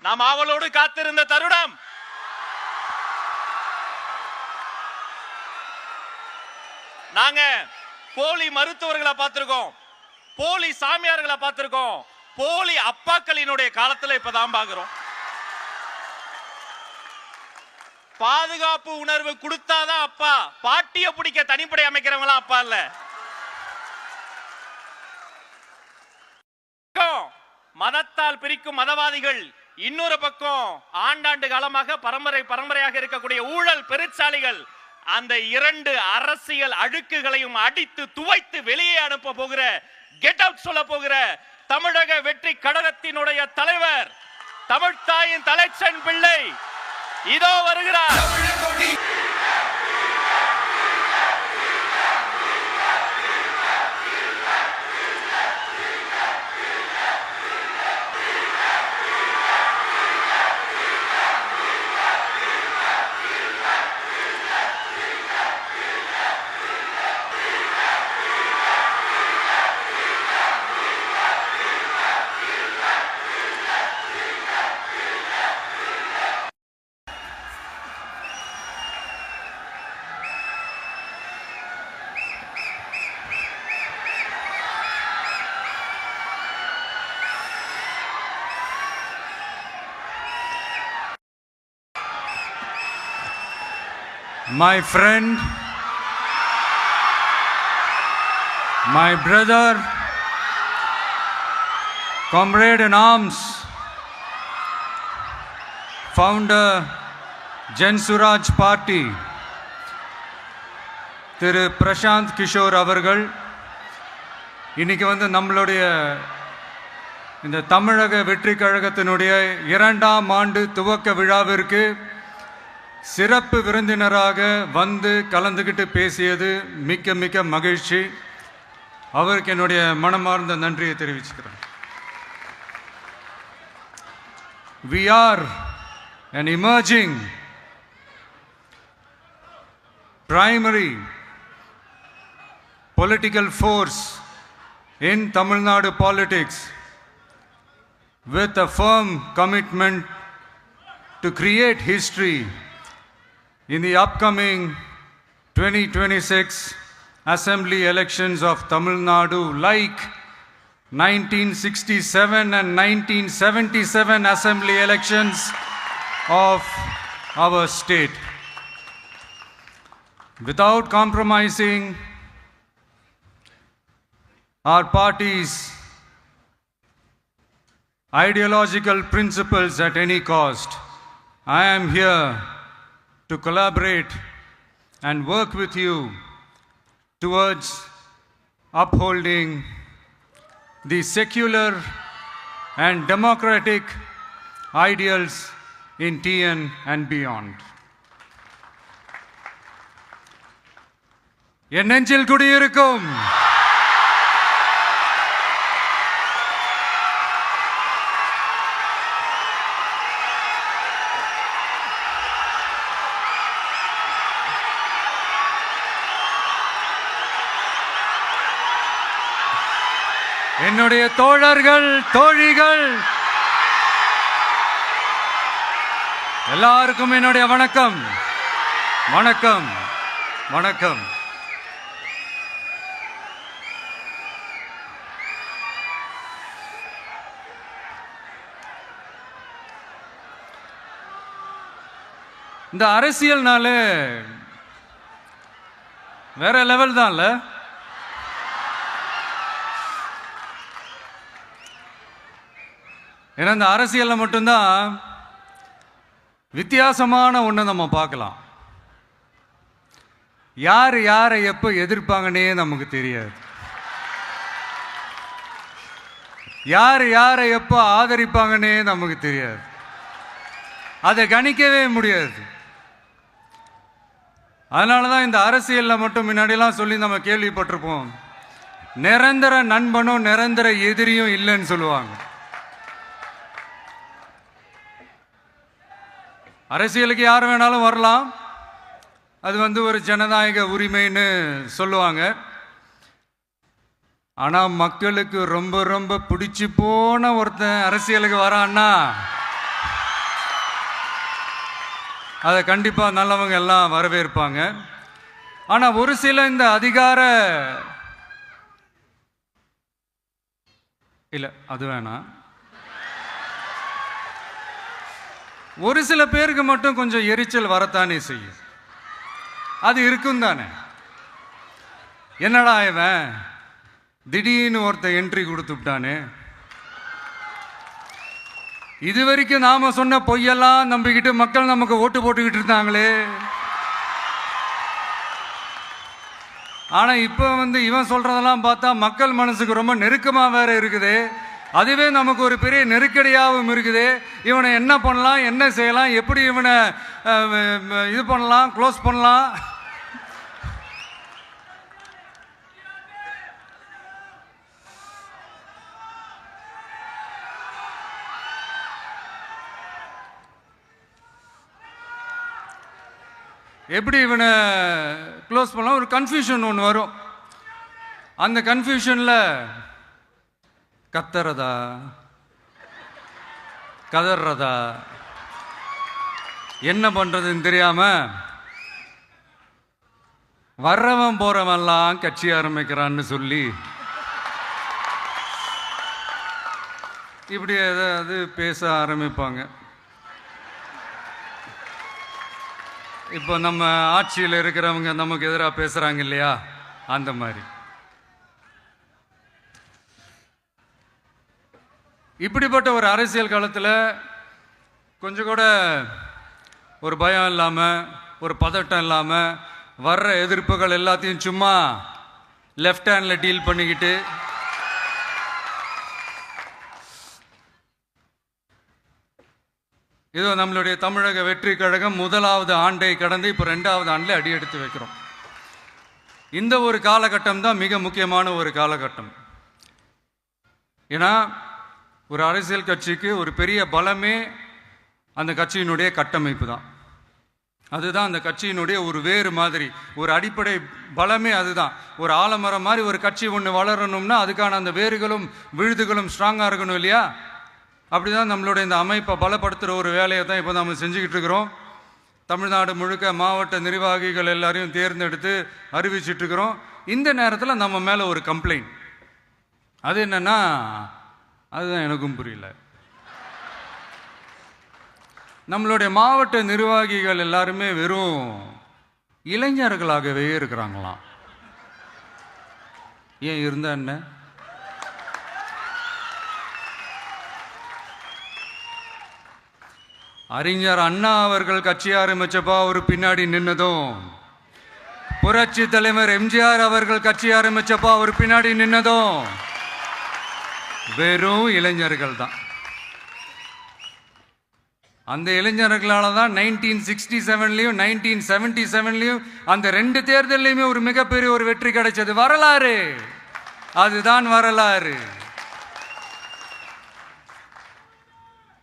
நாம் ஆவலோடு காத்திருந்த தருணம். நாங்க போலி மருத்துவர்களை பார்த்திருக்கோம், போலி சாமியார்களை பார்த்திருக்கோம், போலி அப்பாக்களினுடைய காலத்துல இப்பதான் பாக்குறோம். பாதுகாப்பு உணர்வு கொடுத்தாதான் அப்பா. பாட்டிய பிடிக்க தனிப்படை அமைக்கிறவங்களாம் அப்பா இல்ல. மதத்தால் பிரிக்கும் மதவாதிகள் இன்னொரு பக்கம், ஆண்டாண்டு காலமாக பரம்பரையாக இருக்கக்கூடிய ஊழல் பெருச்சாலிகள் அந்த இரண்டு அரசியல் அழுக்குகளையும் அடித்து துவைத்து வெளியே அனுப்ப போகிற, கெட் அவுட் சொல்ல போகிற தமிழக வெற்றி கழகத்தினுடைய தலைவர், தமிழ்த்தாயின் தலைச்சன் பிள்ளை இதோ வருகிறார். My friend, my brother, comrade in arms, founder Jan Suraj Party, திரு பிரசாந்த் கிஷோர் அவர்கள் இன்னைக்கு வந்து நம்மளுடைய இந்த தமிழக வெற்றி கழகத்தினுடைய 2ஆம் ஆண்டு துவக்க விழாவிற்கு சிறப்பு விருந்தினராக வந்து கலந்துக்கிட்டு பேசியது மிக்க மிக்க மகிழ்ச்சி. அவருக்கு என்னுடைய மனமார்ந்த நன்றியை தெரிவிச்சுக்கிறேன். We are an emerging primary political force in Tamil Nadu politics with a firm commitment to create history in the upcoming 2026 assembly elections of Tamil Nadu, like 1967 and 1977 assembly elections of our state. Without compromising our party's ideological principles at any cost, I am here to collaborate and work with you towards upholding the secular and democratic ideals in TN and beyond. என் நெஞ்சில் குடியிருக்கும் என்னுடைய தோழர்கள், தோழிகள் எல்லாருக்கும் என்னுடைய வணக்கம். வணக்கம் வணக்கம். இந்த அரசியல்னால வேற லெவல் தான்ல. ஏன்னா இந்த அரசியலில் மட்டும்தான் வித்தியாசமான ஒன்று நம்ம பார்க்கலாம். யார் யாரை எப்போ எதிர்ப்பாங்கன்னே நமக்கு தெரியாது. யார் யாரை எப்போ ஆதரிப்பாங்கன்னே நமக்கு தெரியாது. அதை கணிக்கவே முடியாது. அதனால தான் இந்த அரசியலில் மட்டும் முன்னாடியெல்லாம் சொல்லி நம்ம கேள்விப்பட்டிருப்போம், நிரந்தர நண்பனும் நிரந்தர எதிரியும் இல்லைன்னு சொல்லுவாங்க. அரசியலுக்கு யார் வேணாலும் வரலாம், அது வந்து ஒரு ஜனநாயக உரிமைன்னு சொல்லுவாங்க. ஆனால் மக்களுக்கு ரொம்ப ரொம்ப பிடிச்சி போன ஒருத்தன் அரசியலுக்கு வரான்னா அதை கண்டிப்பாக நல்லவங்க எல்லாம் வரவேற்பாங்க. ஆனால் ஒரு சில இந்த அதிகார இல்லை அது வேணாம், ஒரு சில பேருக்கு மட்டும் கொஞ்சம் எரிச்சல் வரத்தானே செய்யும். அது இருக்கும் தானே. என்னடா இவன் திடீர்னு ஒருத்த என்ட்ரி கொடுத்துட்டானே, இது வரைக்கும் நாம சொன்ன பொய்யெல்லாம் நம்பிக்கிட்டு மக்கள் நமக்கு ஓட்டு போட்டுக்கிட்டு இருந்தாங்களே, ஆனா இப்ப இவன் சொல்றதெல்லாம் பார்த்தா மக்கள் மனசுக்கு ரொம்ப நெருக்கமா வேற இருக்குது. அதுவே நமக்கு ஒரு பெரிய நெருக்கடியாகவும் இருக்குது. இவனை என்ன பண்ணலாம், என்ன செய்யலாம், எப்படி இவனை இது பண்ணலாம், க்ளோஸ் பண்ணலாம். எப்படி இவனை க்ளோஸ் பண்ணலாம், ஒரு கன்ஃபியூஷன் ஒன்று வரும். அந்த கன்ஃபியூஷனில் கத்துறதா கதறதா என்ன பண்ணுறதுன்னு தெரியாமல் வர்றவன் போகிறவன்லாம் கட்சி ஆரம்பிக்கிறான்னு சொல்லி இப்படி ஏதாவது பேச ஆரம்பிப்பாங்க. இப்போ நம்ம ஆட்சியில் இருக்கிறவங்க நமக்கு எதிராக பேசுகிறாங்க இல்லையா, அந்த மாதிரி. இப்படிப்பட்ட ஒரு அரசியல் காலத்தில் கொஞ்சம் கூட ஒரு பயம் இல்லாமல், ஒரு பதட்டம் இல்லாமல், வர்ற எதிர்ப்புகள் எல்லாத்தையும் சும்மா லெஃப்ட் ஹேண்டில் டீல் பண்ணிக்கிட்டு இதோ நம்மளுடைய தமிழக வெற்றி கழகம் முதலாவது ஆண்டை கடந்து இப்போ 2வது ஆண்டில் அடி எடுத்து வைக்கிறோம். இந்த ஒரு காலகட்டம் தான் மிக முக்கியமான ஒரு காலகட்டம். ஏன்னா ஒரு அரசியல் கட்சிக்கு ஒரு பெரிய பலமே அந்த கட்சியினுடைய கட்டமைப்பு தான். அதுதான் அந்த கட்சியினுடைய ஒரு வேறு மாதிரி, ஒரு அடிப்படை பலமே அதுதான். ஒரு ஆலமரம் மாதிரி ஒரு கட்சி ஒன்று வளரணும்னா அதுக்கான அந்த வேர்களும் விழுதுகளும் ஸ்ட்ராங்காக இருக்கணும் இல்லையா. அப்படிதான் நம்மளுடைய இந்த அமைப்பை பலப்படுத்துகிற ஒரு வேலையை தான் இப்போ நம்ம செஞ்சுக்கிட்டு இருக்கிறோம். தமிழ்நாடு முழுக்க மாவட்ட நிர்வாகிகள் எல்லாரையும் தேர்ந்தெடுத்து அறிவிச்சிட்ருக்கிறோம். இந்த நேரத்தில் நம்ம மேலே ஒரு கம்ப்ளைண்ட், அது என்னன்னா, அதுதான் எனக்கும் புரியல. நம்மளுடைய மாவட்ட நிர்வாகிகள் எல்லாருமே வெறும் இளைஞர்களாகவே இருக்கிறாங்களாம். ஏன் இருந்தா என்ன? அறிஞர் அண்ணா அவர்கள் கட்சி ஆரம்பிச்சப்பா அவர் பின்னாடி நின்னதும், புரட்சி தலைவர் எம்ஜிஆர் அவர்கள் கட்சி ஆரம்பிச்சப்பா அவர் பின்னாடி நின்னதும் வெறும் இளைஞர்கள் தான். அந்த இளைஞர்களால தான் 1967லையும் 1977லையும் அந்த 2 தேர்தலையுமே ஒரு மிகப்பெரிய ஒரு வெற்றி கிடைச்சது. வரலாறு, அதுதான் வரலாறு.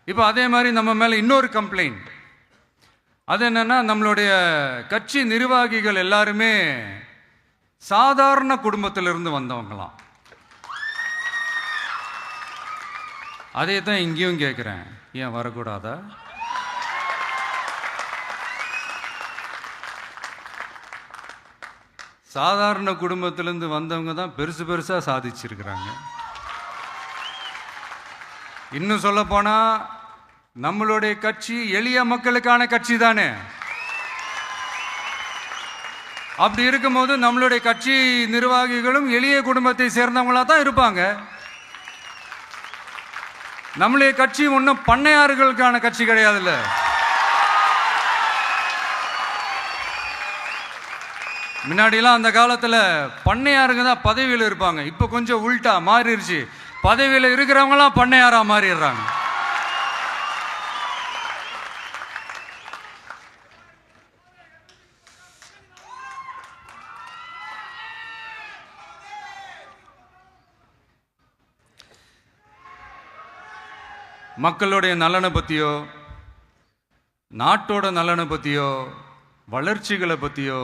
இப்போ அதே மாதிரி நம்ம மேல இன்னொரு கம்ப்ளைண்ட், அது என்னன்னா, நம்மளுடைய கட்சி நிர்வாகிகள் எல்லாருமே சாதாரண குடும்பத்திலிருந்து வந்தவங்களாம். அதே தான் இங்கேயும் கேட்குறேன், ஏன் வரக்கூடாதா? சாதாரண குடும்பத்திலிருந்து வந்தவங்க தான் பெருசு பெருசா சாதிச்சிருக்கிறாங்க. இன்னும் சொல்ல போனா நம்மளுடைய கட்சி எளிய மக்களுக்கான கட்சி தானே. அப்படி இருக்கும்போது நம்மளுடைய கட்சி நிர்வாகிகளும் எளிய குடும்பத்தை சேர்ந்தவங்களா தான் இருப்பாங்க. நம்மளுடைய கட்சி ஒன்றும் பண்ணையாறுகளுக்கான கட்சி கிடையாதுல்ல. முன்னாடிலாம் அந்த காலத்தில் பண்ணையாருங்க தான் பதவியில் இருப்பாங்க. இப்போ கொஞ்சம் உள்டா மாறிடுச்சு, பதவியில் இருக்கிறவங்களாம் பண்ணையாரா மாறிடுறாங்க. மக்களுடைய நலனை பற்றியோ, நாட்டோட நலனை பற்றியோ, வளர்ச்சிகளை பற்றியோ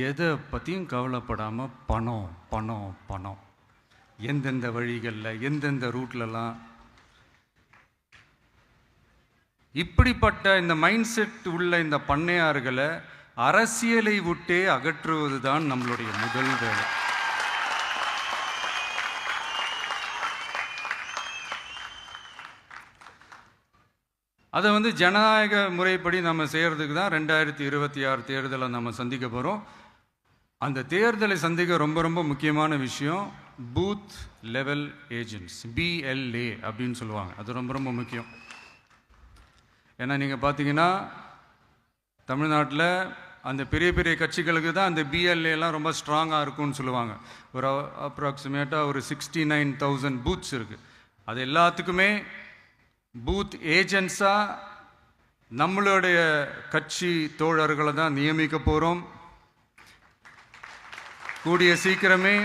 எதை பற்றியும் கவலைப்படாமல் பணம் பணம் பணம், எந்தெந்த வழிகளில் எந்தெந்த ரூட்லலாம் இப்படிப்பட்ட இந்த மைண்ட் செட் உள்ள இந்த பண்ணையார்களை அரசியலை விட்டே அகற்றுவது தான் நம்மளுடைய முதல் வேலை. அதை ஜனநாயக முறைப்படி நம்ம செய்கிறதுக்கு தான் 2026 தேர்தலை நம்ம சந்திக்க போகிறோம். அந்த தேர்தலை சந்திக்க ரொம்ப ரொம்ப முக்கியமான விஷயம் பூத் லெவல் ஏஜென்ட்ஸ், BLA அப்படின்னு சொல்லுவாங்க. அது ரொம்ப ரொம்ப முக்கியம். ஏன்னா நீங்கள் பார்த்தீங்கன்னா தமிழ்நாட்டில் அந்த பெரிய பெரிய கட்சிகளுக்கு தான் அந்த BLAலாம் ரொம்ப ஸ்ட்ராங்காக இருக்கும்னு சொல்லுவாங்க. ஒரு அப்ராக்சிமேட்டாக ஒரு 69,000 பூத்ஸ் இருக்குது. அது எல்லாத்துக்குமே பூத் ஏஜென்ட்ஸாக நம்மளுடைய கட்சி தோழர்களை தான் நியமிக்க போகிறோம். கூடிய சீக்கிரமே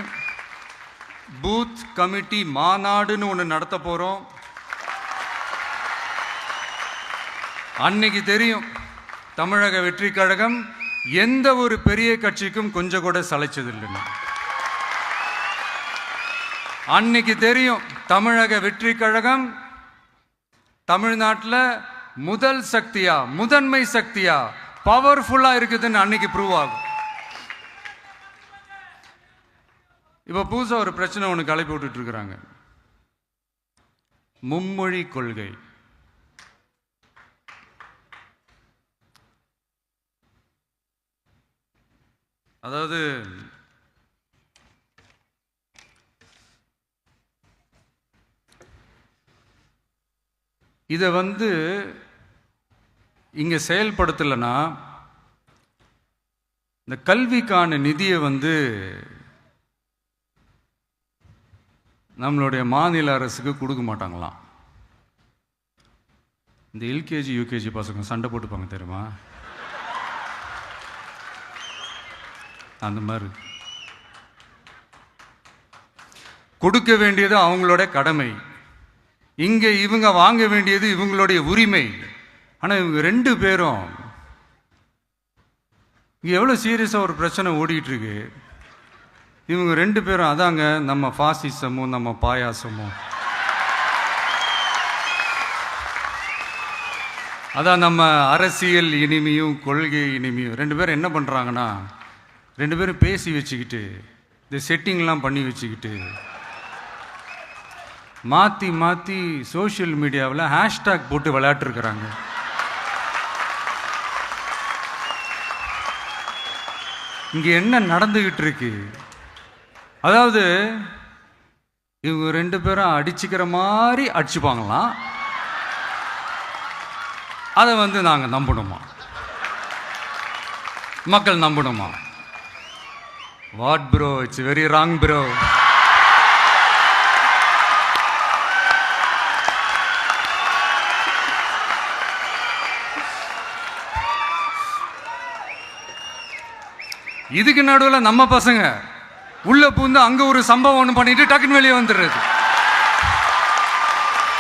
பூத் கமிட்டி மாநாடுன்னு ஒன்று நடத்த போகிறோம். அன்னைக்கு தெரியும் தமிழக வெற்றி கழகம் எந்த ஒரு பெரிய கட்சிக்கும் கொஞ்சம் கூட சளைச்சதில்லைன்னு. அன்னைக்கு தெரியும் தமிழக வெற்றி கழகம் தமிழ்நாட்டில் முதல் சக்தியா, முதன்மை சக்தியா, பவர்ஃபுல்லா இருக்குதுன்னு அன்னைக்கு ப்ரூவ் ஆகும். இப்ப புதுசா ஒரு பிரச்சனை ஒன்று கிளப்பி விட்டுட்டு இருக்கிறாங்க, மும்மொழி கொள்கை. அதாவது இதை இங்கே செயல்படுத்தலைன்னா இந்த கல்விக்கான நிதியை நம்மளுடைய மாநில அரசுக்கு கொடுக்க மாட்டாங்களாம். இந்த LKG UKG பசங்க சண்டை போட்டுப்பாங்க தெரியுமா, அந்த மாதிரி கொடுக்க வேண்டியது அவங்களோட கடமை, இங்கே இவங்க வாங்க வேண்டியது இவங்களுடைய உரிமை. ஆனால் இவங்க ரெண்டு பேரும் இங்கே எவ்வளோ சீரியஸாக ஒரு பிரச்சனை ஓடிட்டு இருக்கு. இவங்க ரெண்டு பேரும் அதாங்க நம்ம பாசிசமும் நம்ம பாயாசமும், அதான் நம்ம அரசியல் இனிமையும் கொள்கை இனிமையும். ரெண்டு பேரும் என்ன பண்ணுறாங்கன்னா, ரெண்டு பேரும் பேசி வச்சுக்கிட்டு இந்த செட்டிங்லாம் பண்ணி வச்சுக்கிட்டு மாற்றி மாற்றி சோஷியல் மீடியாவில் ஹேஷ்டாக் போட்டு விளையாட்டுருக்குறாங்க. இங்கே என்ன நடந்துக்கிட்டு இருக்கு, அதாவது இவங்க ரெண்டு பேரும் அடிச்சுக்கிற மாதிரி அடிச்சுப்பாங்களாம். அதை நாங்கள் நம்பணுமா, மக்கள் நம்பணுமா? What bro, it's very wrong bro. இதுக்கு நடுவில் நம்ம பசங்க உள்ள பூந்து அங்க ஒரு சம்பவம் ஒன்று பண்ணிட்டு டக்குன்னு வெளியே வந்துடுறது,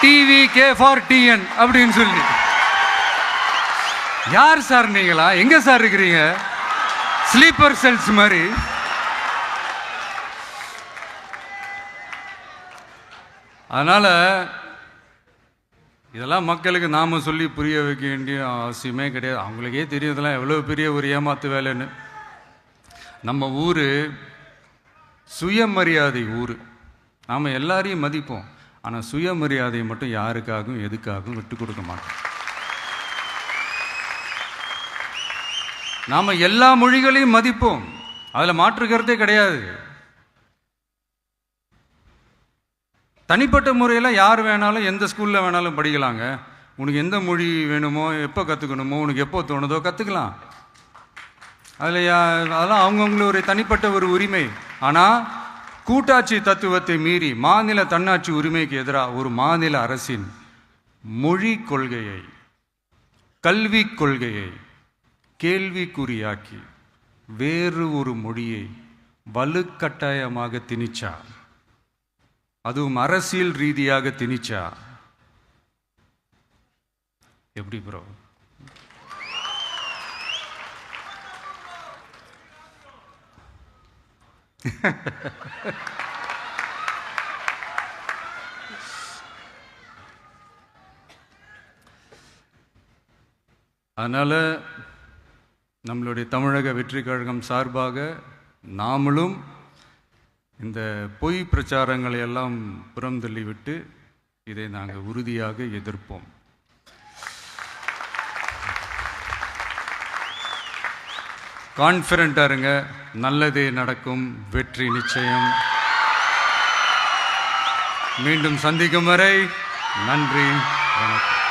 TVK for TN அப்படின்னு சொல்லி. யார் சார் நீங்களா, எங்க சார் இருக்கிறீங்க? ஸ்லீப்பர் செல்ஸ் மாதிரி. அதனால இதெல்லாம் மக்களுக்கு நாம சொல்லி புரிய வைக்க வேண்டிய அவசியமே கிடையாது. அவங்களுக்கே தெரியும் இதெல்லாம் எவ்வளவு பெரிய ஒரு ஏமாத்து வேலைன்னு. நம்ம ஊர் சுயமரியாதை ஊர், நாம் எல்லாரையும் மதிப்போம். ஆனால் சுயமரியாதையை மட்டும் யாருக்காகவும் எதுக்காகவும் விட்டு கொடுக்க மாட்டோம். நாம் எல்லா மொழிகளையும் மதிப்போம், அதில் மாற்றுக்கிறதே கிடையாது. தனிப்பட்ட முறையில் யார் வேணாலும் எந்த ஸ்கூலில் வேணாலும் படிக்கலாங்க. உனக்கு எந்த மொழி வேணுமோ, எப்போ கற்றுக்கணுமோ, உனக்கு எப்போ தோணுதோ கற்றுக்கலாம். அதெல்லாம் அவங்கவுங்களுடைய தனிப்பட்ட ஒரு உரிமை. ஆனால் கூட்டாட்சி தத்துவத்தை மீறி மாநில தன்னாட்சி உரிமைக்கு எதிராக ஒரு மாநில அரசின் மொழி கொள்கையை, கல்விக் கொள்கையை கேள்விக்குறியாக்கி வேறு ஒரு மொழியை வலுக்கட்டாயமாக திணிச்சா, அதுவும் அரசியல் ரீதியாக திணிச்சா எப்படி ப்ரோ? அதனால் நம்மளுடைய தமிழக வெற்றி கழகம் சார்பாக நாமளும் இந்த பொய் பிரச்சாரங்களை எல்லாம் புறம் தள்ளிவிட்டு இதை நாங்கள் உறுதியாக எதிர்ப்போம். கான்ஃபிடென்ட்டாக இருங்க, நல்லதே நடக்கும், வெற்றி நிச்சயம். மீண்டும் சந்திக்கும் வரை நன்றி, வணக்கம்.